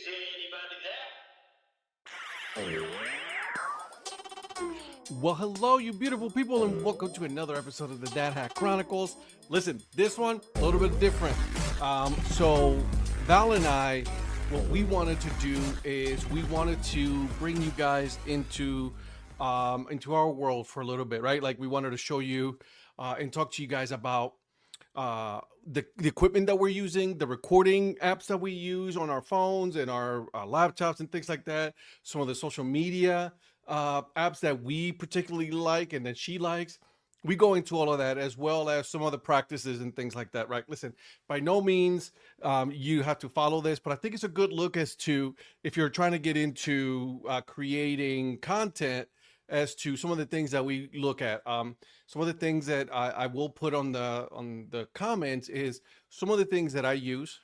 anybody there? Well, hello, you beautiful people, and welcome to another episode of the Dad Hack Chronicles. Listen, this one, a little bit different. So Val and I, what we wanted to do is we wanted to bring you guys into our world for a little bit, right? Like we wanted to show you and talk to you guys about the equipment that we're using, the recording apps that we use on our phones and our laptops and things like that. Some of the social media apps that we particularly like and that she likes. We go into all of that as well as some other practices and things like that, right? Listen, by no means you have to follow this, but I think it's a good look as to if you're trying to get into creating content as to some of the things that we look at. Some of the things that I will put on the comments is some of the things that I use.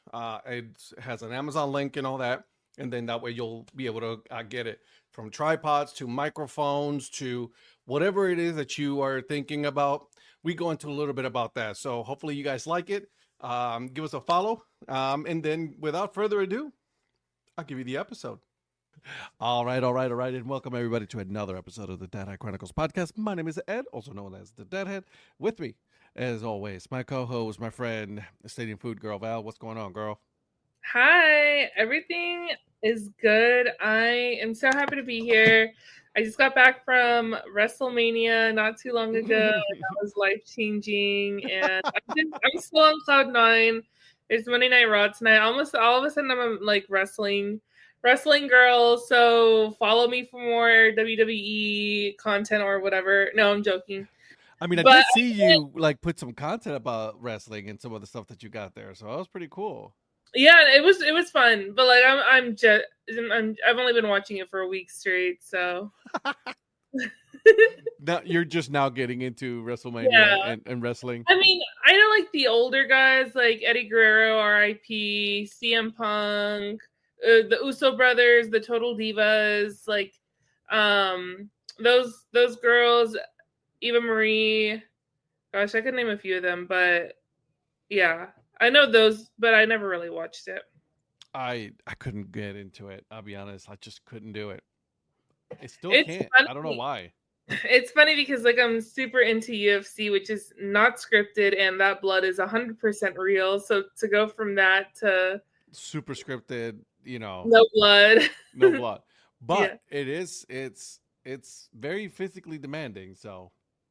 It has an Amazon link and all that, and then that way you'll be able to get it. From tripods to microphones to whatever it is that you are thinking about. We go into a little bit about that. So hopefully you guys like it. Give us a follow. And then without further ado, I'll give you the episode. All right. And welcome everybody to another episode of the Dad Hack Chronicles podcast. My name is Ed, also known as the Deadhead. With me, as always, my co-host, my friend, Stadium Food Girl, Val. What's going on, girl? Hi, everything is good. I am so happy to be here. I just got back from WrestleMania not too long ago. That was life-changing, and I'm still on cloud nine. It's Monday Night Raw tonight. Almost all of a sudden, I'm like wrestling girl. So follow me for more WWE content or whatever. No, I'm joking. I mean, I did see you like put some content about wrestling and some of the stuff that you got there, so that was pretty cool. Yeah, it was fun, but like I've only been watching it for a week straight, so. Now you're just now getting into WrestleMania and wrestling. I mean, I know like the older guys like Eddie Guerrero, R.I.P., CM Punk, the Uso brothers, the Total Divas, like those girls, Eva Marie. Gosh, I could name a few of them, but yeah. I know those, but I never really watched it. I couldn't get into it. I'll be honest. I just couldn't do it. I still can't. Funny. I don't know why. It's funny because like I'm super into UFC, which is not scripted, and that blood is 100% real. So to go from that to super scripted, no blood, but yeah. It's very physically demanding. So.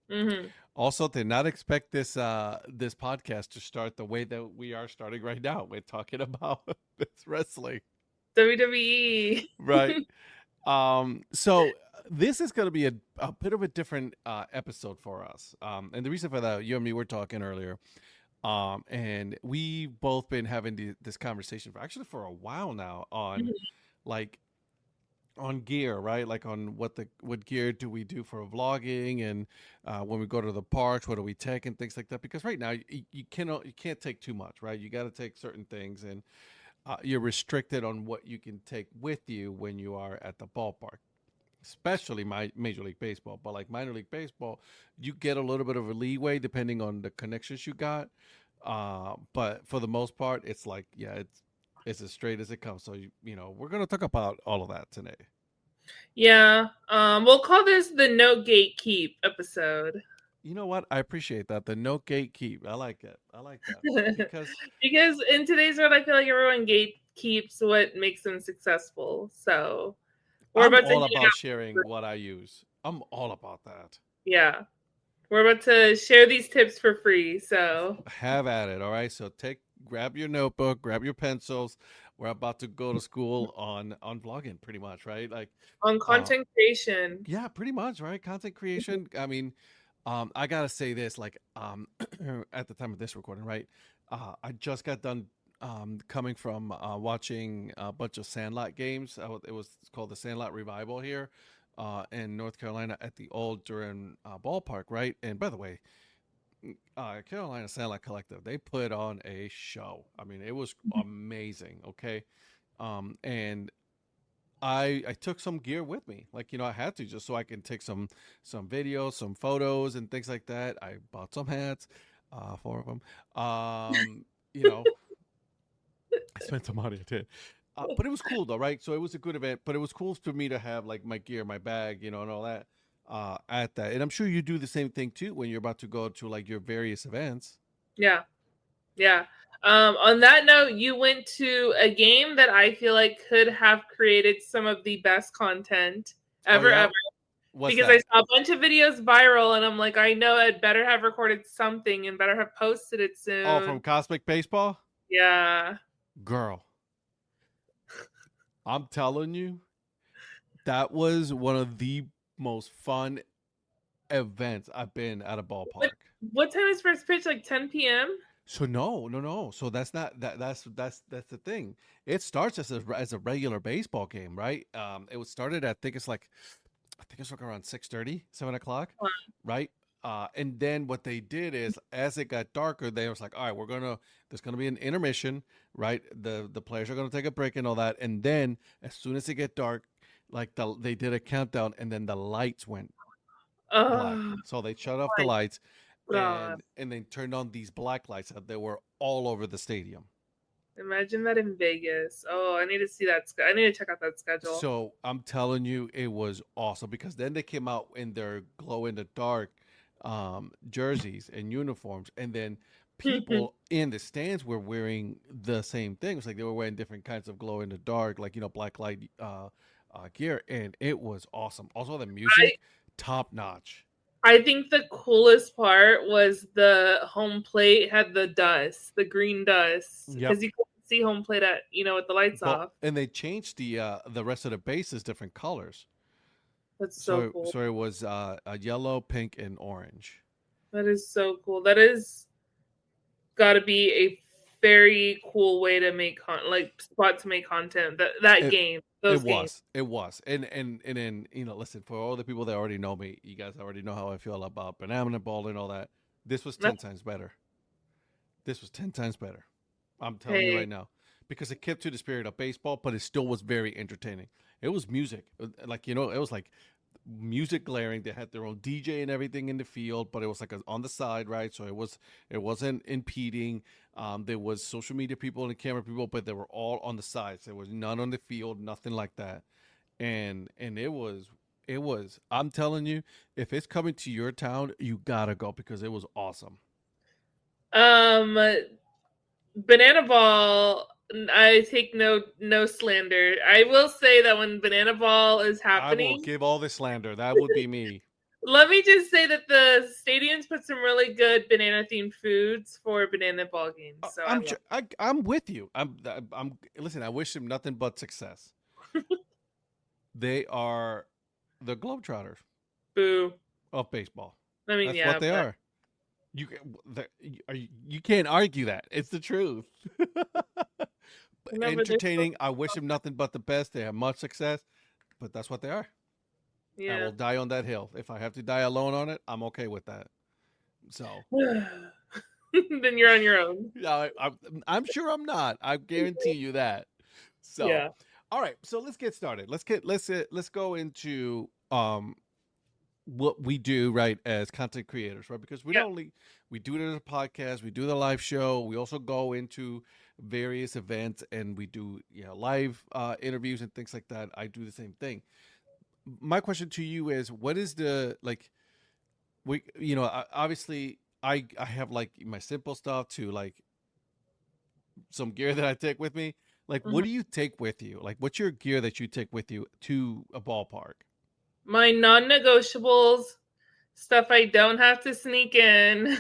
Mm-hmm. Also, did not expect this podcast to start the way that we are starting right now. We're talking about this wrestling, WWE, right? So this is going to be a bit of a different episode for us. And the reason for that, you and me were talking earlier, and we've both been having this conversation for a while now on like. On gear, right? Like on what gear do we do for vlogging, and when we go to the parks, what do we take and things like that? Because right now you can't take too much, right? You got to take certain things, and you're restricted on what you can take with you when you are at the ballpark. Especially my Major League Baseball, but like minor league baseball, you get a little bit of a leeway depending on the connections you got. But for the most part, it's like it's as straight as it comes. So, we're going to talk about all of that today. Yeah. We'll call this the No Gatekeep episode. You know what? I appreciate that. The No Gatekeep. I like it. I like that. Because in today's world, I feel like everyone gatekeeps what makes them successful. So I'm all about sharing what I use. I'm all about that. Yeah. We're about to share these tips for free. So have at it. All right. So grab your notebook, grab your pencils. We're about to go to school on vlogging, pretty much, right? Like on content creation. Yeah, pretty much, right? Content creation. I mean, I gotta say this, like, at the time of this recording, right? I just got done coming from watching a bunch of Sandlot games. It was called the Sandlot Revival here in North Carolina at the old Durham ballpark, right? And by the way, Carolina Sandlot Collective, they put on a show. I mean, it was amazing. Okay. And I took some gear with me, like, I had to, just so I can take some videos, some photos and things like that. I bought some hats, 4 of them. I spent some money. I did. But it was cool though, right? So it was a good event. But it was cool for me to have like my gear, my bag, and all that at that. And I'm sure you do the same thing too when you're about to go to like your various events. Yeah. Yeah. On that note, you went to a game that I feel like could have created some of the best content Oh ever, yeah, ever. what's Because I that? saw a bunch of videos viral, and I'm like, I know I'd better have recorded something and better have posted it Oh, from soon. Cosmic Baseball, Yeah. girl. I'm telling you, that was one of the most fun events I've been at a What ballpark. what time is first pitch? Like 10 p.m.? So no, no, no. So that's not that's the thing. It starts as a regular baseball game, right? It was started at I think it's like around 6:30, 7 o'clock, right? And then what they did is, as it got darker, they was like, all right, there's gonna be an intermission, right? The players are gonna take a break and all that, and then as soon as it get dark, like they did a countdown, and then the lights went black. Oh So they shut off the my lights, god. and they turned on these black lights that they were all over the stadium. Imagine that in Vegas. Oh, I need to see that. I need to check out that schedule. So I'm telling you, it was awesome because then they came out in their glow in the dark jerseys and uniforms, and then people in the stands were wearing the same things. Like they were wearing different kinds of glow in the dark, like black light gear, and it was awesome. Also, the I music, top notch. I think the coolest part was the home plate had the dust, the green dust, Yep. because you couldn't see home plate at with the lights Well, off. and they changed the rest of the bases different colors. That's so So cool. so it was a yellow, pink, and orange. That is so cool. That is got to be a very cool way to make spot to make content. That It game, it those games. was it was, and then listen, for all the people that already know me, you guys already know how I feel about banana ball and all that. This was 10 times better. This was 10 times better. I'm telling you Hey, right now, because it kept to the spirit of baseball, but it still was very entertaining. It was music, like it was like music glaring. They had their own DJ and everything in the field, but it was like on the side, right? So it wasn't impeding. There was social media people and camera people, but they were all on the sides. There was none on the field, nothing like that. And it was. I'm telling you, if it's coming to your town, you gotta go because it was awesome. um, banana ball. I take no slander. I will say that when banana ball is I will happening, give all the slander. That would be me. let me just say that the stadiums put some really good banana themed foods for banana ball games. So I I'm love I'm with you. I'm listen. I wish them nothing but success. They are the Globetrotters boo. of baseball. I mean, That's yeah, what they but are. You can't argue that. It's the truth. remember they're so Entertaining. I wish them nothing but the best. They have much success, but that's what they are. I yeah. will die on that hill. If I have to die alone on it, I'm okay with that. So, Then you're on your own. yeah, I'm sure I'm not. I guarantee you that. So, Yeah. all right. So let's get started. Let's go into what we do, right, as content creators, right? Because we Yeah. not only we do it as a podcast, we do the live show, we also go into various events and we do live interviews and things like that. I do the same thing. My question to you is, what is the like we obviously I have like my simple stuff to like some gear that I take with me. Like, Mhm. what do you take with you? Like, what's your gear that you take with you to a ballpark? My non-negotiables, stuff I don't have to sneak in,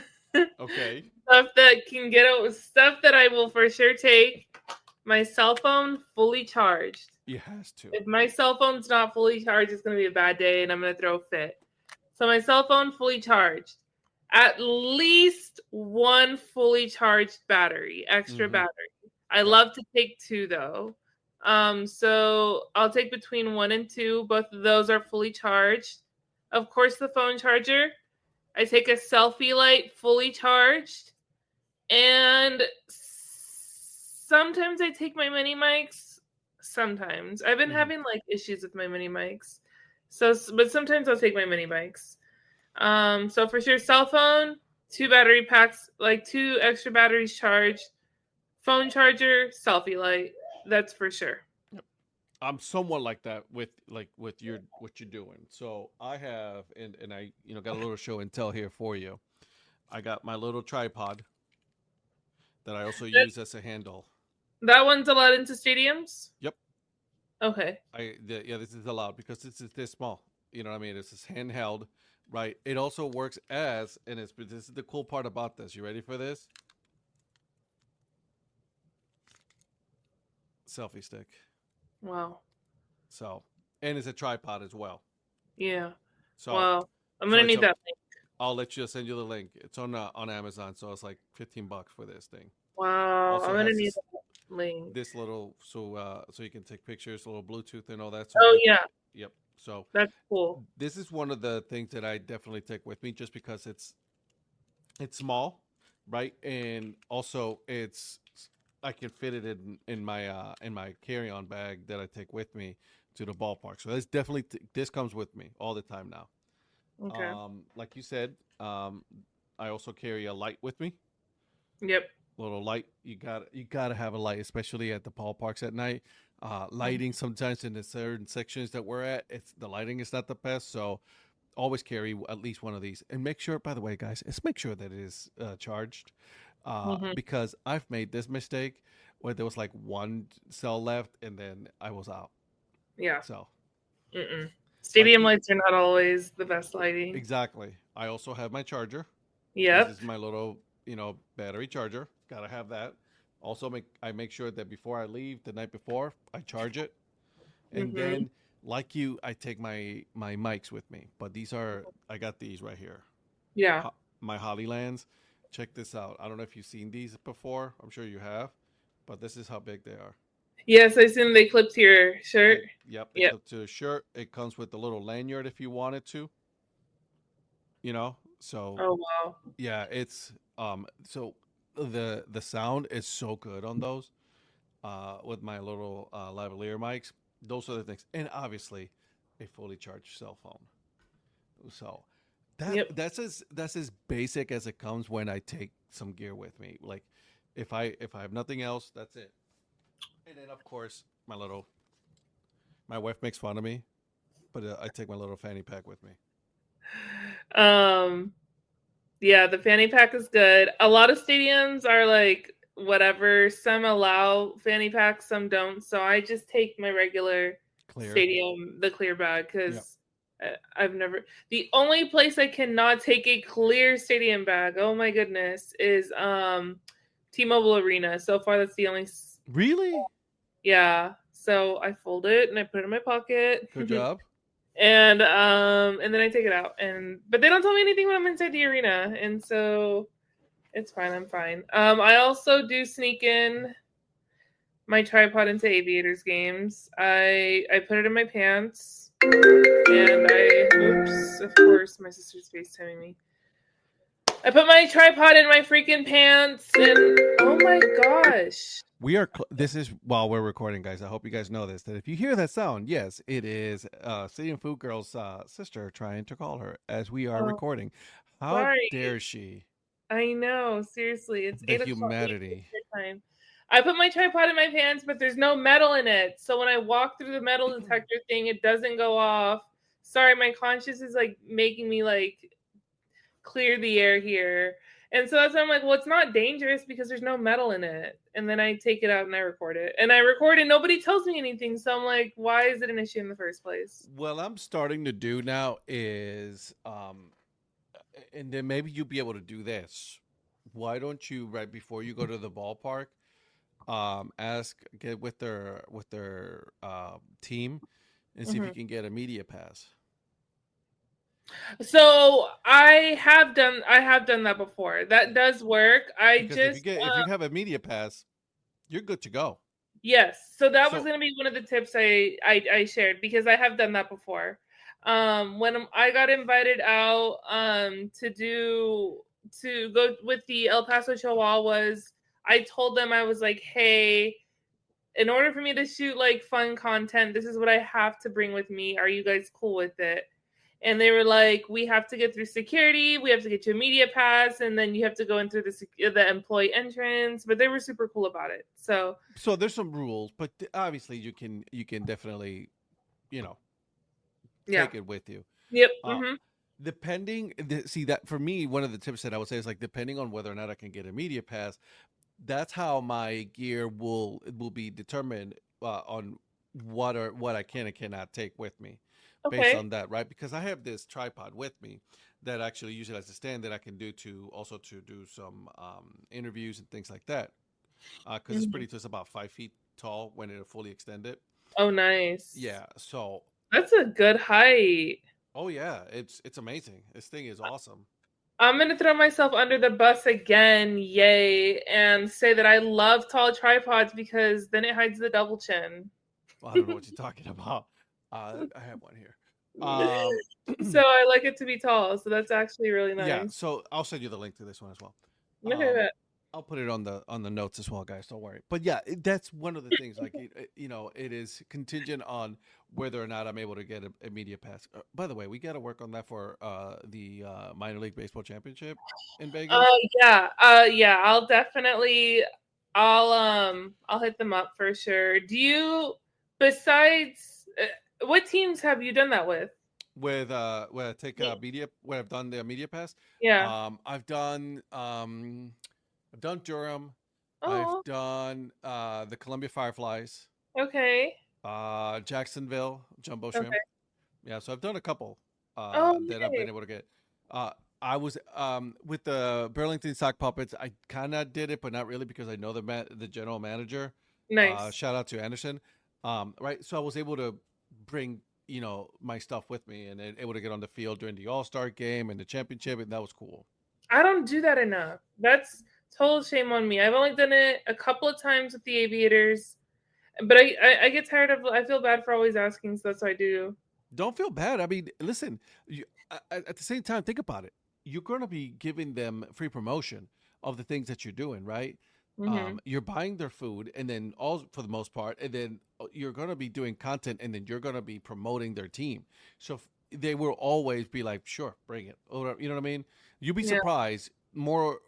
Okay. stuff that can get out, stuff that I will for sure take. My cell phone fully charged. It has to. If my cell phone's not fully charged, it's going to be a bad day and I'm going to throw a fit. So my cell phone fully charged. At least one fully charged battery, extra Mm-hmm. battery. I Yep. love to take two though. So I'll take between 1 and 2. Both of those are fully charged. Of course, the phone charger. I take a selfie light fully charged. And sometimes I take my mini mics. Sometimes. I've been Mhm. having like issues with my mini mics. But sometimes I'll take my mini mics. So for sure, cell phone, 2 battery packs, like 2 extra batteries charged, phone charger, selfie light. That's for sure. I'm somewhat like that with your what you're doing. So I have and I got a little show and tell here for you. I got my little tripod that I also That, use as a handle. that one's allowed into stadiums? Yep. Okay. Yeah, this is allowed because this is this small. You know what I mean? It's just handheld, right? It also works as and this is the cool part about this. You ready for this? Selfie stick. Wow. So, and it's a tripod as well. Yeah. So, Wow. I'm gonna it's need a that link. I'll let you send you the link. It's on Amazon, so it's like $15 for this thing. Wow. I'm Also gonna has need that link. this little so you can take pictures, a little Bluetooth and all that. So Oh yeah, yep. So that's cool. this is one of the things that I definitely take with me, just because it's small, right? And also it's I can fit it in my carry-on bag that I take with me to the ballpark. So that's definitely this comes with me all the time now. Okay. Like you said, I also carry a light with me. Yep. Little light. You gotta have a light, especially at the ballparks at night. Mhm. Lighting sometimes in the certain sections that we're at, it's the lighting is not the best. So always carry at least one of these, and make sure. By the way, guys, let's make sure that it is charged, Mhm. because I've made this mistake where there was like one cell left, and then I was out. Yeah. So Mm-mm. like Stadium lights are not always the best lighting. exactly. I also have my charger. This Yep. is my little, battery charger. Gotta have that. Also, I make sure that before I leave the night before, I charge it, and Mhm. then, like you, I take my mics with me. But I got these right here, Yeah. Ho- my Hollylands. Check this out. I don't know if you've seen these before. I'm sure you have, but this is how big they are. Yes, I assume they clipped to your shirt. They Yep. clip to a shirt. It comes with a little lanyard if you wanted to. So Oh wow. yeah, it's so the sound is so good on those with my little lavalier mics. Those are the things, and obviously a fully charged cell phone. So Yep. that's as basic as it comes when I take some gear with me. Like if I have nothing else, that's it. And then of course my wife makes fun of me, but I take my little fanny pack with me. Um. Yeah, the fanny pack is good. A lot of stadiums are like whatever. Some allow fanny packs, some don't. So I just take my regular Clear. stadium, the clear bag, Yep. because I've never. The only place I cannot take a clear stadium bag, oh my goodness, is T-Mobile Arena. So far, that's the only. Really? Yeah. So I fold it and I put it in my pocket. Good job. And then I take it out, but they don't tell me anything when I'm inside the arena, and so it's fine. I'm fine. I also do sneak in my tripod into Aviators games. I put it in my pants, and oops, of course my sister's FaceTiming me. I put my tripod in my freaking pants, and oh my gosh. This is while we're recording, guys. I hope you guys know this. That if you hear that sound, yes, it is City and Food Girl's sister trying to call her as we are Oh, recording. How sorry. dare she? I know, seriously. It's The 8 o'clock humanity. time. I put my tripod in my pants, but there's no metal in it. So when I walk through the metal detector thing, it doesn't go off. Sorry, my conscience is like making me like clear the air here. And so that's why I'm like, well, it's not dangerous because there's no metal in it. And then I take it out and I record it. And I record and nobody tells me anything. So I'm like, why is it an issue in the first place? What I'm starting to do now is, and then maybe you'll be able to do this. Why don't you, right before you go to the ballpark, get with their team and see if you Mhm. can get a media pass. So I have done that before. That does work. I Because just if you have a media pass, you're good to go. Yes. So that was So going to be one of the tips I shared because I have done that before. When I got invited out to go with the El Paso Chihuahuas, I told them I was like, "Hey, in order for me to shoot like fun content, this is what I have to bring with me. Are you guys cool with it?" and they were like, we have to get through security, we have to get you a media pass, and then you have to go in through the employee entrance. But they were super cool about it. So there's some rules, but obviously you can definitely, you know, yeah. take it with you. Yep. Uh, see that for me, one of the tips that I would say is like depending on whether or not I can get a media pass, that's how my gear will be determined on what I can and cannot take with me, based Okay. on that, right? Because I have this tripod with me that actually usually as a stand that I can do to do some interviews and things like that. Because it's Mhm. pretty, it's about 5 feet tall when it fully extended. Oh, nice. Yeah. So, That's a good height. oh yeah, it's amazing. This thing is awesome. I'm gonna throw myself under the bus again, yay, and say that I love tall tripods because then it hides the double chin. Well, I don't know what you're talking about. I have one here. Um, So I like it to be tall. So that's actually really yeah. nice. So I'll send you the link to this one as well. Okay, Um, I'll put it on the notes as well, guys. Don't worry. But yeah, that's one of the things. Like, it is contingent on whether or not I'm able to get a media pass. By the way, we got to work on that for the minor league baseball championship in Vegas. yeah. Yeah, I'll definitely I'll hit them up for sure. Do you besides what teams have you done that with? With when I take media, when I've done the media pass, Yeah. I've done Durham, I've Oh, done the Columbia Fireflies, okay. Jacksonville Jumbo Shrimp. Okay. Yeah, so I've done a couple Oh, that I've been okay. able to get. I was with the Burlington Sock Puppets. I kind of did it, but not really because I know the general manager. Nice. Shout out to Anderson. Right, so I was able to bring my stuff with me and then able to get on the field during the All Star game and the championship, and that was cool. I don't do that enough. That's total shame on me. I've only done it a couple of times with the aviators, but I get tired of. I feel bad for always asking, so that's what I do. Don't feel bad. I mean, listen, at the same time, think about it. You're going to be giving them free promotion of the things that you're doing, right? Hmm. You're buying their food, and then all for the most part, and then you're going to be doing content, and then you're going to be promoting their team. So they will always be like, "Sure, bring it." Or you know what I mean? You'll be Yeah. surprised more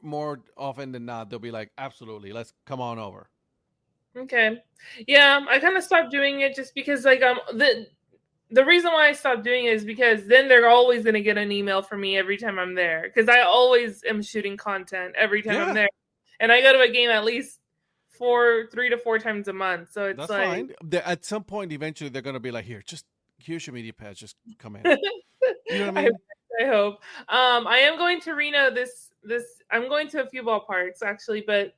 often than not. They'll be like, "Absolutely, let's come on over." Okay. Yeah, I kind of stopped doing it just because like the reason why I stopped doing it is because then they're always going to get an email from me every time I'm there because I always am shooting content every time I'm Yeah, there, and I go to a game at least 3 to 4 times a month. So it's that's like, fine. At some point, eventually, they're going to be like, "Here, just here's your media pads. Just come in." You know what I I, mean? I hope. I am going to Reno this. I'm going to a few ballparks actually, but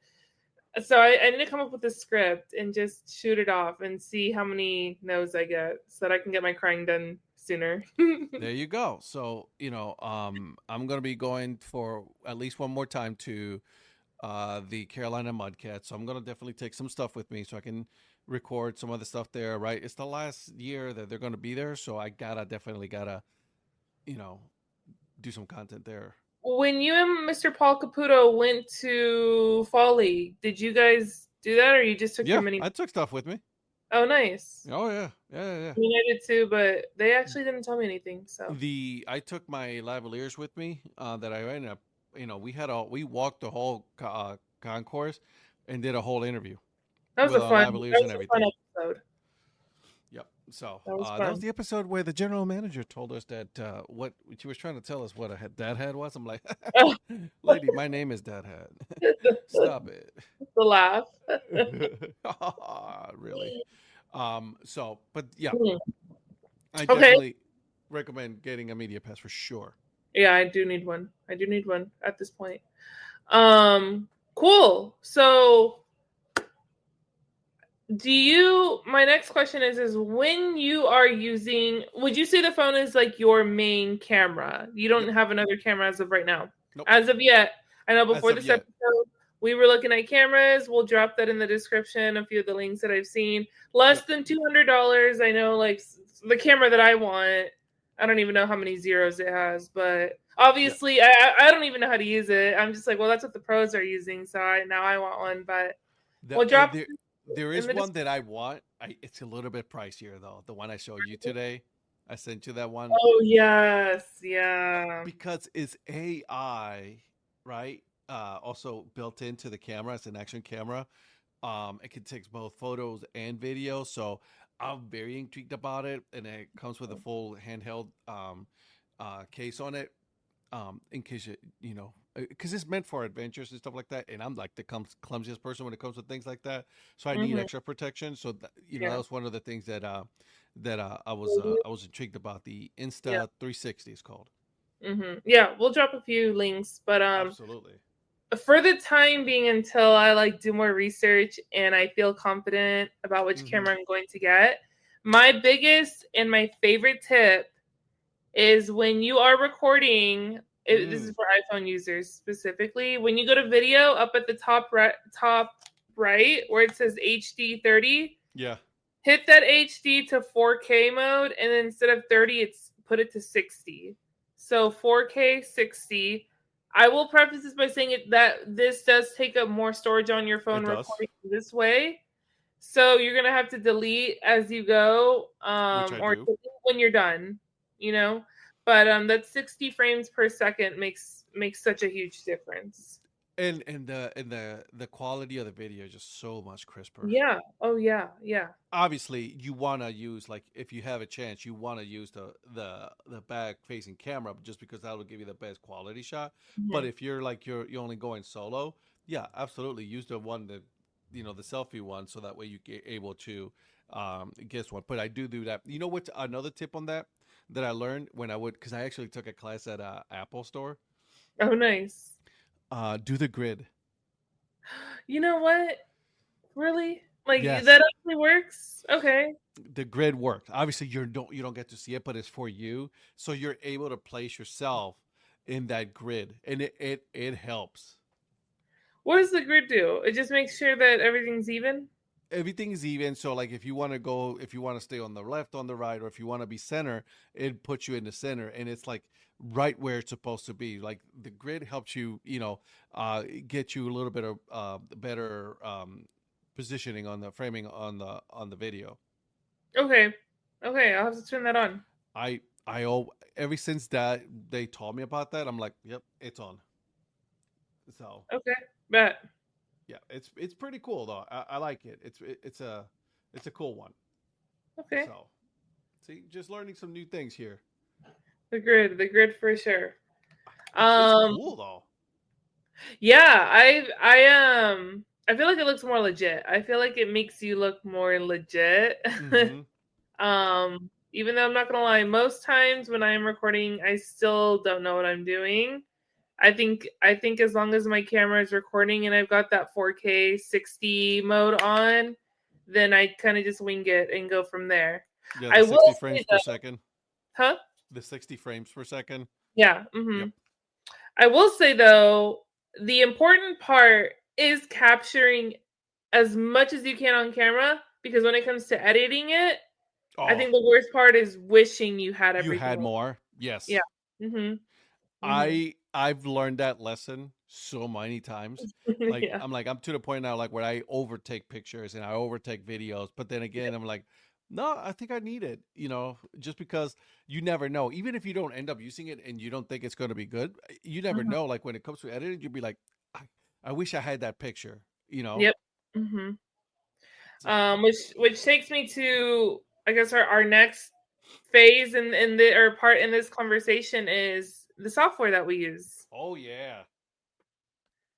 so I need to come up with a script and just shoot it off and see how many no's I get so that I can get my crying done sooner. There you go. So, I'm going to be going for at least one more time to the Carolina Mudcats. So I'm going to definitely take some stuff with me so I can record some of the stuff there, right? It's the last year that they're going to be there. So I definitely gotta, you know, do some content there. When you and Mr. Paul Caputo went to Fall League, did you guys do that or you just took your Yeah, mini? I took stuff with me. Oh, nice. Oh, yeah. Yeah, yeah. I mean, I did too, but they actually didn't tell me anything. So I took my lavaliers with me that I ended up, we walked the whole concourse and did a whole interview with our lavaliers that and was a fun everything. episode. Yep. So That was that was fun. the episode where the general manager told us that what she was trying to tell us what a dad had was. I'm like, lady, my name is Dad Hat. Stop it. The laugh. Really. So, but yeah, Hmm. I Okay. definitely recommend getting a media pass for sure. Yeah, I do need one. I do need one at this point. Cool. So my next question is when you are using, would you say the phone is like your main camera? You don't Yep. have another camera as of right now? Nope. As of yet. I know As before of this yet. episode, we were looking at cameras. We'll drop that in the description, a few of the links that I've seen. Less Yep. than $200. I know, like, the camera that I want, I don't even know how many zeros it has, but Yep. obviously, I don't even know how to use it. I'm just like, well, that's what the pros are using, so now I want one, but we'll drop There in is the one description. that I want. It's a little bit pricier though. The one I showed you today. I sent you that one Oh yes, yeah. because it's AI, right? Also built into the camera. It's an action camera. It can take both photos and video. So I'm very intrigued about it, and it comes with a full handheld case on it. In case because it's meant for adventures and stuff like that, and I'm like the clumsiest person when it comes to things like that, so I need Hmm. extra protection. So that Yeah. was one of the things that I was intrigued about. The Yeah. Insta 360 is called. Yeah, we'll drop a few links, but Absolutely. for the time being, until I like do more research and I feel confident about which Hmm. camera I'm going to get, my biggest and my favorite tip is when you are recording. This is Mm. for iPhone users specifically. When you go to video, up at the top right where it says HD 30, Yeah. hit that HD to 4K mode, and then instead of 30, it's put it to 60. So 4K 60. I will preface this by saying that this does take up more storage on your phone It does, recording this way. So you're gonna have to delete as you go, which I or do. delete when you're done. You know, but that 60 frames per second makes such a huge difference. And the quality of the video is just so much crisper. Yeah. Oh yeah. Yeah. Obviously, you want to use, like, if you have a chance, you want to use the back facing camera just because that will give you the best quality shot. But Mhm. if you're only going solo, yeah, absolutely use the one that the selfie one, so that way you get able to get one. But I do that. You know what? Another tip on that I learned when I would, because I actually took a class at Apple Store. Oh, nice. Do the grid. You know what? Really? Like that Yes, actually works? Okay. the grid works. Obviously, you don't get to see it, but it's for you, so you're able to place yourself in that grid, and it helps. What does the grid do? It just makes sure that everything's even? Everything is even. So, like, if you want to stay on the left, on the right, or if you want to be center, it puts you in the center, and it's like right where it's supposed to be. Like, the grid helps you, get you a little bit of better positioning on the framing on the video. Okay. Okay, I'll have to turn that on. Ever since that they told me about that, I'm like, yep, it's on. So Okay. Bet. yeah, it's pretty cool though. I like it. It's a cool one. Okay. So see, just learning some new things here. The grid for sure. It's Um cool though. yeah, I feel like it looks more legit. I feel like it makes you look more legit. Mm-hmm. Even though I'm not gonna lie, most times when I'm recording, I still don't know what I'm doing. I think as long as my camera is recording and I've got that 4K 60 mode on, then I kind of just wing it and go from there. Yeah, I the will 60 say frames per though, second. huh? The 60 frames per second. Yeah. Yep. I will say though, the important part is capturing as much as you can on camera, because when it comes to editing it, I Oh, think the worst part is wishing you had you everything. had more. Yeah. Yes. Mhm. Mhm. I've learned that lesson so many times. Like, Yeah. I'm to the point now, like, where I overtake pictures and I overtake videos, but then again I'm like, no, I think I need it, just because you never know. Even if you don't end up using it and you don't think it's going to be good, you never Mhm. know. Like, when it comes to editing, you'd be like, I, I wish I had that picture, you know. Yep. Mhm. So, Which takes me to, I guess, our next phase in the or part in this conversation is the software that we use. oh yeah,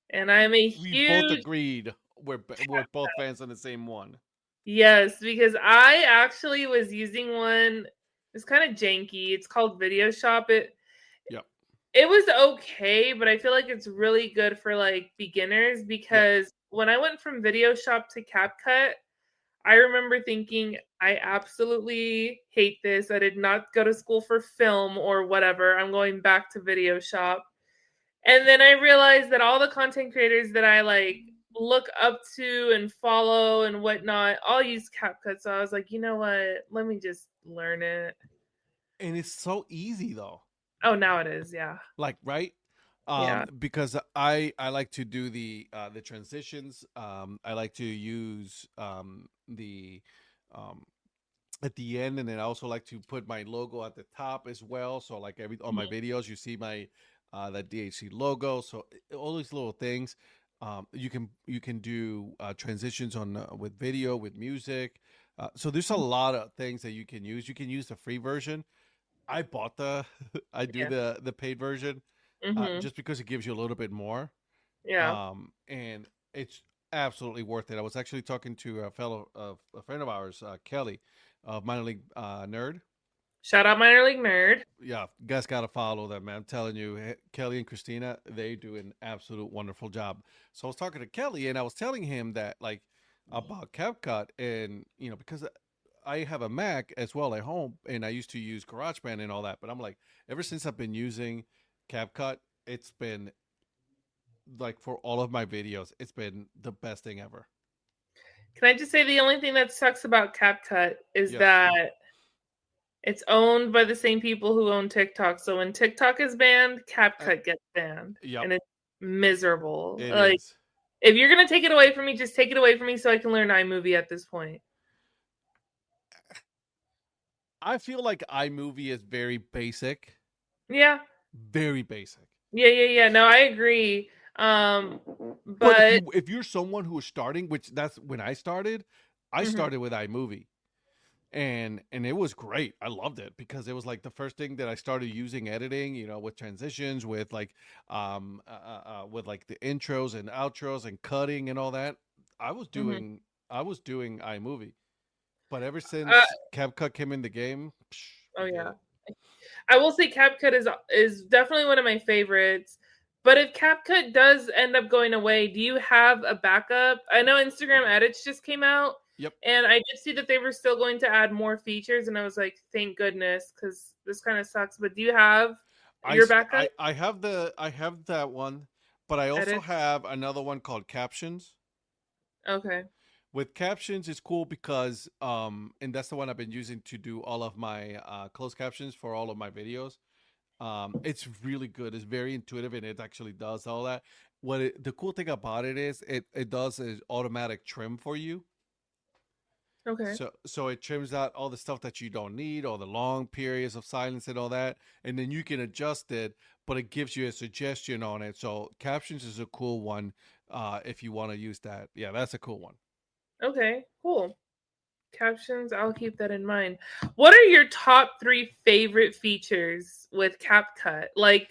And I'm a we both huge agreed we're both fans of the same one. yes, because I actually was using one. It's kind of janky. It's called Video Shop. Yep. It was okay, but I feel like it's really good for like beginners, Yep. because when I went from Video Shop to CapCut, I remember thinking, I absolutely hate this. I did not go to school for film or whatever. I'm going back to Video Shop. And then I realized that all the content creators that I like look up to and follow and whatnot all use CapCut. So I was like, you know what? Let me just learn it. And it's so easy though. Oh, now it is. Yeah. Like, right, Yeah. because I like to do the transitions. I like to use the um at the end, and then I also like to put my logo at the top as well. So like every on my Mhm. videos, you see my that DHC logo. So all these little things. You can do transitions on with video, with music. So there's a lot of things that you can use. You can use the free version. I bought the I do Yeah. the paid version Mhm. just because it gives you a little bit more, Yeah. and it's absolutely worth it. I was actually talking to a friend of ours, Kelly, of Minor League Nerd. Shout out minor league nerd. Yeah, you guys got to follow them, man. I'm telling you, Kelly and Christina, they do an absolute wonderful job. So I was talking to Kelly, and I was telling him that like about CapCut, and because I have a Mac as well at home, and I used to use GarageBand and all that, but I'm like, ever since I've been using CapCut, it's been like for all of my videos, it's been the best thing ever. Can I just say the only thing that sucks about CapCut is Yes. that it's owned by the same people who own TikTok. So when TikTok is banned, I, CapCut gets banned, yep. and it's miserable. It Like is. if you're gonna take it away from me, just take it away from me so I can learn iMovie at this point. I feel like iMovie is very basic, Yeah, very basic. yeah. No, I agree. But But if you're someone who is starting, which that's when I mhm, started with iMovie, and it was great. I loved it because it was like the first thing that I started using editing. With transitions, with like the intros and outros and cutting and all that. I was mhm. doing I was doing iMovie, but ever Uh, since CapCut came in the game, oh forget yeah. it. I will say CapCut is definitely one of my favorites. But if CapCut does end up going away, do you have a backup? I know Instagram edits just came out, Yep. and I did see that they were still going to add more features, and I was like, thank goodness, because this kind of sucks. But do you have your backup I have that one, but I also edit? have another one called Captions. Okay. With Captions, it's cool because and that's the one I've been using to do all of my closed captions for all of my videos. It's really good. It's very intuitive, and it actually does all that. The cool thing about it is it does is automatic trim for you. Okay. So it trims out all the stuff that you don't need, all the long periods of silence and all that, and then you can adjust it, but it gives you a suggestion on it. So Captions is a cool one if you want to use that. Yeah, that's a cool one. Okay. Cool. Captions, I'll keep that in mind. What are your top three favorite features with CapCut? Like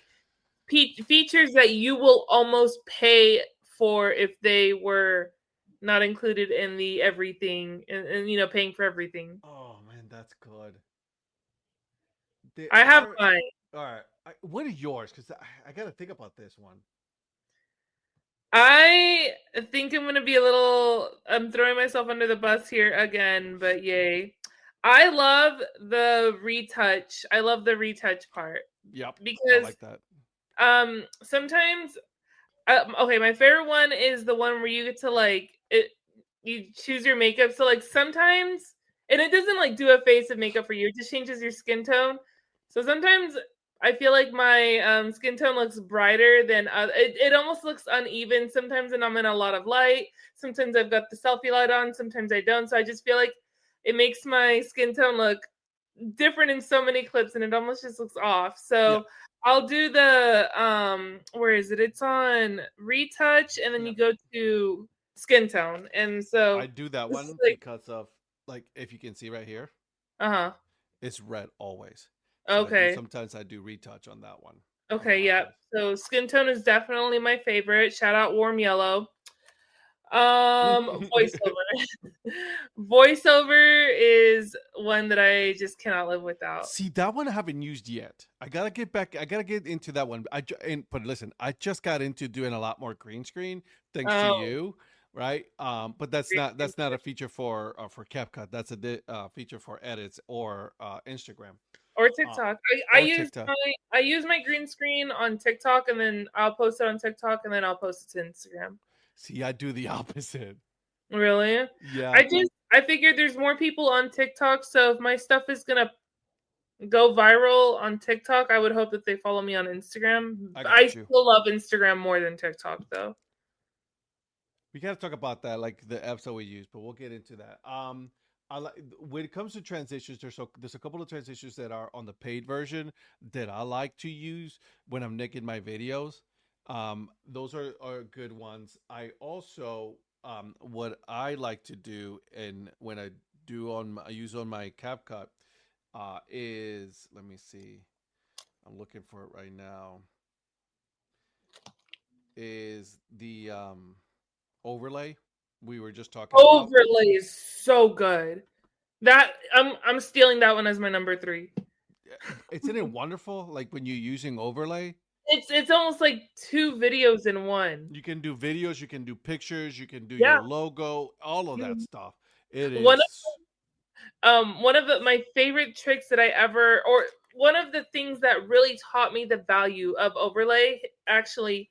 features that you will almost pay for if they were not included in the everything and paying for everything. Oh man, that's good. There I have are mine. all right. What are yours? Because I got to think about this one. I think I'm gonna be I'm throwing myself under the bus here again, but yay. I love the retouch. I love the retouch part Yep, I because like that. sometimes okay, my favorite one is the one where you get to you choose your makeup. So like sometimes, and it doesn't like do a face of makeup for you. It just changes your skin tone. So sometimes I feel like my skin tone looks brighter than it almost looks uneven. Sometimes when I'm in a lot of light. Sometimes I've got the selfie light on. Sometimes I don't. So I just feel like it makes my skin tone look different in so many clips, and it almost just looks off. Yeah, So I'll do the where is it? It's on retouch and then yeah. you go to skin tone. And I so do that this is one like because of like if you can see right here, uh-huh. it's red always. So Okay. sometimes I do retouch on that one Okay, yep. always. So skin tone is definitely my favorite. Shout out warm yellow. Voiceover. Voiceover is one that I just cannot live without. See, that one I haven't used yet. I gotta get back. I gotta get into that one. But listen, I just got into doing a lot more green screen thanks to Oh, you, right? But that's not a feature for CapCut. That's a feature for edits or Instagram or uh, TikTok. or TikTok. I use my green screen on TikTok and then I'll post it on TikTok and then I'll post it to Instagram. See, I do the opposite. Really? Yeah, I figured there's more people on TikTok, so if my stuff is gonna go viral on TikTok, I would hope that they follow me on Instagram. I I got you. still love Instagram more than TikTok though. We gotta talk about that, like the apps that we use, but we'll get into that. I like when it comes to transitions. There's a couple of transitions that are on the paid version that I like to use when I'm making my videos. Those are good ones. I also what I like to do, and when I use on my CapCut, is, let me see. I'm looking for it right now. Is the overlay we were just talking about. Overlay is so good. That I'm stealing that one as my number 3. Isn't it wonderful? Like when you're using overlay, It's almost like 2 videos in one. you can do videos, you can do pictures, you can do Yeah. your logo, all of that stuff. It One is one of my favorite tricks that I ever, or one of the things that really taught me the value of overlay, actually,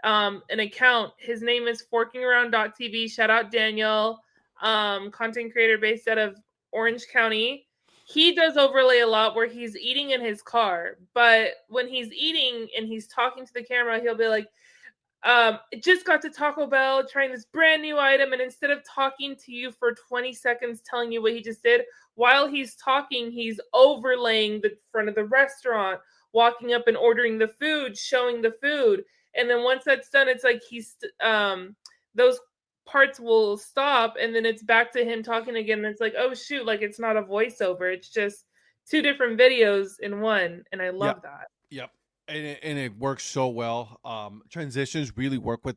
an account. His name is forkingaround.tv. Shout out Daniel, content creator based out of Orange County. He does overlay a lot where he's eating in his car, but when he's eating and he's talking to the camera, he'll be like, just got to Taco Bell trying this brand new item, and instead of talking to you for 20 seconds telling you what he just did, while he's talking, he's overlaying the front of the restaurant, walking up and ordering the food, showing the food. And then once that's done, it's like those parts will stop, and then it's back to him talking again, and it's like, oh shoot, like it's not a voiceover, it's just 2 different videos in one, and I yep, love that. yep. And it works so well. Transitions really work with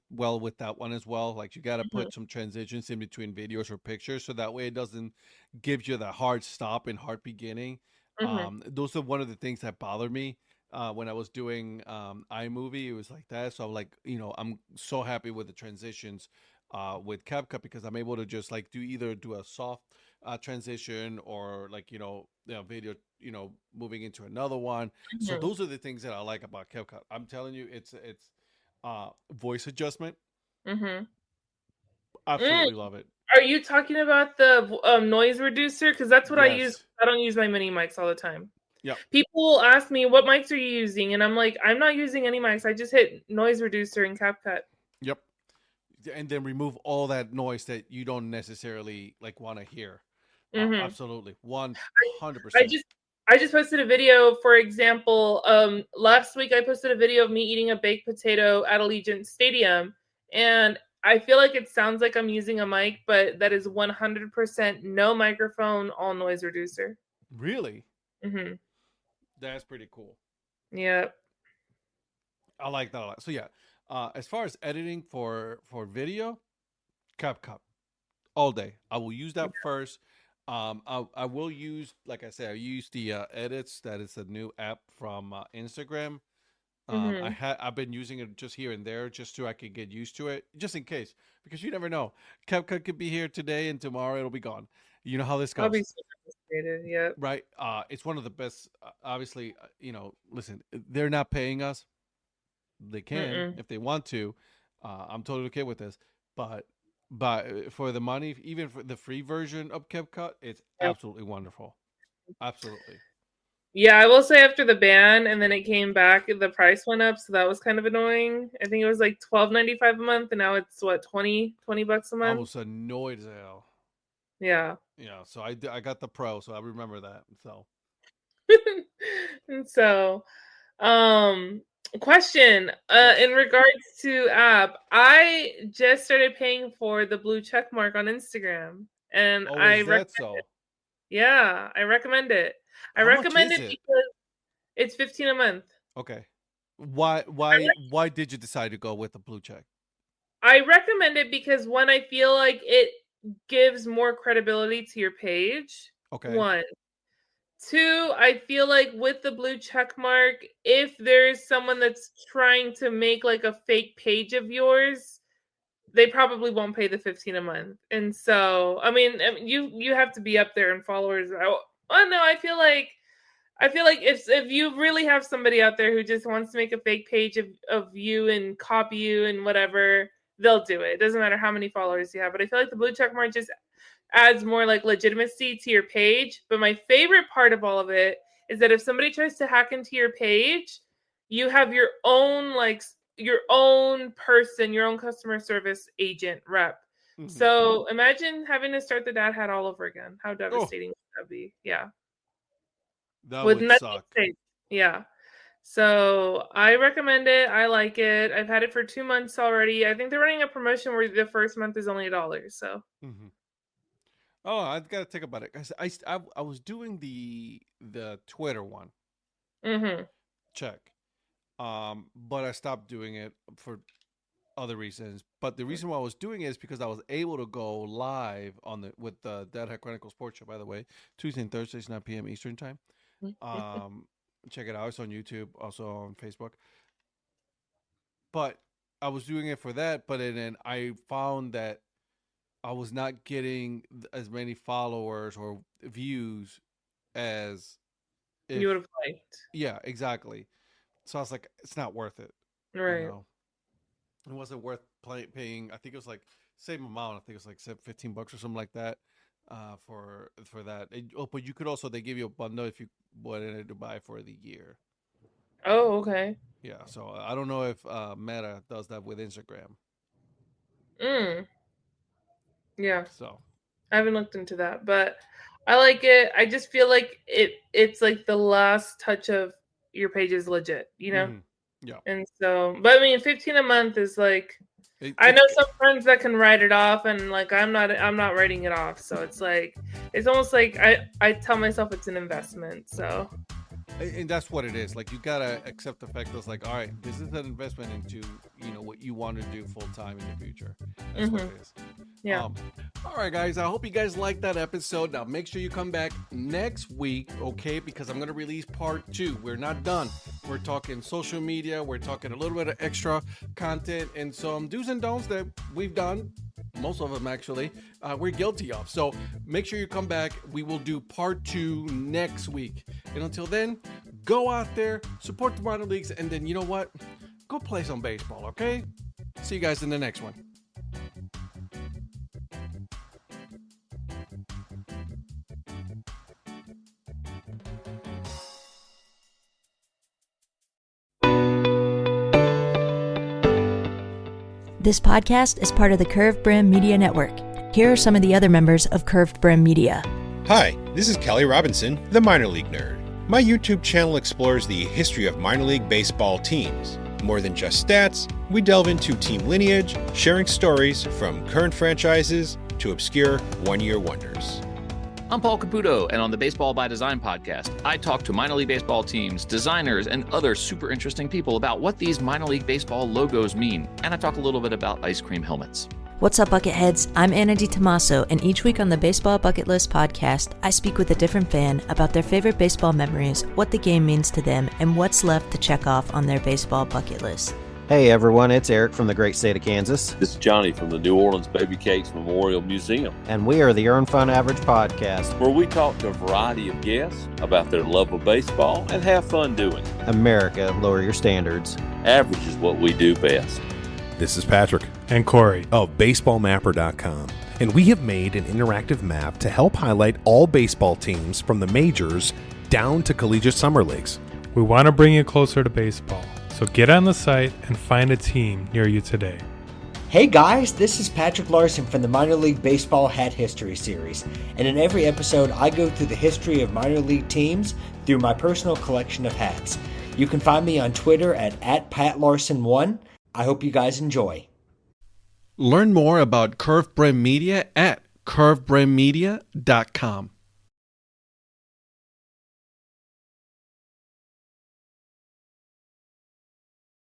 that one as well. Like you got to Mhm. put some transitions in between videos or pictures, so that way it doesn't give you the hard stop and hard beginning. Mhm. Those are one of the things that bothered me when I was doing iMovie. It was like that. So I'm like, I'm so happy with the transitions with CapCut because I'm able to just like do a soft transition or like video moving into another one. So Mhm. those are the things that I like about CapCut. I'm telling you, it's voice adjustment. Mhm. Mm. Absolutely love it. Are you talking about the noise reducer? Because that's what I use. Yes. I don't use my mini mics all the time. Yep. People will ask me, "What mics are you using?" And I'm like, "I'm not using any mics. I just hit noise reducer in CapCut." Yep. And then remove all that noise that you don't necessarily like want to hear. Hmm. Absolutely, one hundred I percent. just I just posted a video, for example. Last week I posted a video of me eating a baked potato at Allegiant Stadium, and I feel like it sounds like I'm using a mic, but that is 100% no microphone, all noise reducer. Really, Hmm. that's pretty cool. Yeah. I like that a lot. So yeah, as far as editing for video, CapCut all day. I will use that first. I will use, like I said, I use the edits. That is a new app from Instagram. Hmm. I've been using it just here and there, just so I could get used to it, just in case, because you never know. CapCut could be here today and tomorrow it'll be gone. You know how this I'll be goes, super frustrated. Yep. right? It's one of the best. Obviously, listen, they're not paying us. They can Mm-mm. if they want to. I'm totally okay with this, but for the money, even for the free version of CapCut, it's Yep. absolutely wonderful. Absolutely. Yeah, I will say after the ban and then it came back, the price went up, so that was kind of annoying. I think it was like $12.95 a month, and now it's what, 20 bucks a I month. was annoyed as hell. Yeah. Yeah, so I got the pro, so I remember that. So And so, um, question, in yes. regards to app, I just started paying for the blue check mark on Instagram, and Oh, is that so? yeah, I recommend it. I How much recommend is it it? because it's 15 a month. Okay. Why did you decide to go with the blue check? I recommend it because one, I feel like it gives more credibility to your page. Okay. One. Two, I feel like with the blue check mark, if there's someone that's trying to make like a fake page of yours, they probably won't pay the 15 a month. And so, I mean, you have to be up there in followers. Oh no, I feel like if you really have somebody out there who just wants to make a fake page of you and copy you and whatever, they'll do it. It doesn't matter how many followers you have. But I feel like the blue check mark just adds more like legitimacy to your page. But my favorite part of all of it is that if somebody tries to hack into your page, you have your own your own person, your own customer service agent rep So imagine having to start the dad hat all over again. How Oh, devastating would that be? Yeah. that With would nothing suck. saved. Yeah. So I recommend it. I like it. I've had it for 2 months already. I think they're running a promotion where the first month is only $1. So Hmm. Oh, I've got to think about it. I was doing the Twitter one, mm-hmm. check. But I stopped doing it for other reasons. But the reason why I was doing it is because I was able to go live on the with the Dad Hat Chronicle Sports Show. By the way, Tuesday and Thursdays, 9 p.m. Eastern time. Check it out. It's on YouTube, also on Facebook. But I was doing it for that. But then I found that I was not getting as many followers or views as if. You would have liked. Yeah, exactly. So I was like, it's not worth it. Right. It wasn't worth paying. I think it was like same amount. I think it was like $15 or something like that. For that. But you could also, they give you a bundle if you wanted to buy for the year. Oh, okay. Yeah. So I don't know if Meta does that with Instagram. Yeah. So I haven't looked into that, but I like it. I just feel like it's like the last touch of your page is legit, Yeah. And so, but I mean, 15 a month is like, I It's know some friends that can write it off, and like I'm not writing it off. So it's like, it's almost like I tell myself it's an investment. So and that's what it is. Like, you gotta accept the fact that it's like, all right, this is an investment into what you want to do full time in the future. That's what it is. yeah. All right, guys. I hope you guys liked that episode. Now, make sure you come back next week, okay? Because I'm gonna release part 2. We're not done. We're talking social media. We're talking a little bit of extra content and some do's and don'ts that we've done. Most of them, actually, we're guilty of. So make sure you come back. We will do part 2 next week. And until then, go out there, support the minor leagues, and then you know what? Go play some baseball, okay? See you guys in the next one. This podcast is part of the Curved Brim Media Network. Here are some of the other members of Curved Brim Media. Hi, this is Kelly Robinson, the Minor League Nerd. My YouTube channel explores the history of minor league baseball teams. More than just stats, we delve into team lineage, sharing stories from current franchises to obscure one-year wonders. I'm Paul Caputo, and on the Baseball by Design podcast, I talk to minor league baseball teams, designers, and other super interesting people about what these minor league baseball logos mean, and I talk a little bit about ice cream helmets. What's up, Bucketheads? I'm Anna DiTomaso, and each week on the Baseball Bucket List podcast, I speak with a different fan about their favorite baseball memories, what the game means to them, and what's left to check off on their baseball bucket list. Hey everyone, it's Eric from the great state of Kansas. This is Johnny from the New Orleans Baby Cakes Memorial Museum. And we are the Earn Fun Average podcast, where we talk to a variety of guests about their love of baseball and have fun doing it. America, lower your standards. Average is what we do best. This is Patrick and Corey of BaseballMapper.com, and we have made an interactive map to help highlight all baseball teams from the majors down to collegiate summer leagues. We want to bring you closer to baseball, so get on the site and find a team near you today. Hey guys, this is Patrick Larson from the Minor League Baseball Hat History Series, and in every episode I go through the history of minor league teams through my personal collection of hats. You can find me on Twitter at @PatLarson1. I hope you guys enjoy. Learn more about Curved Brim Media at curvedbrimmedia.com.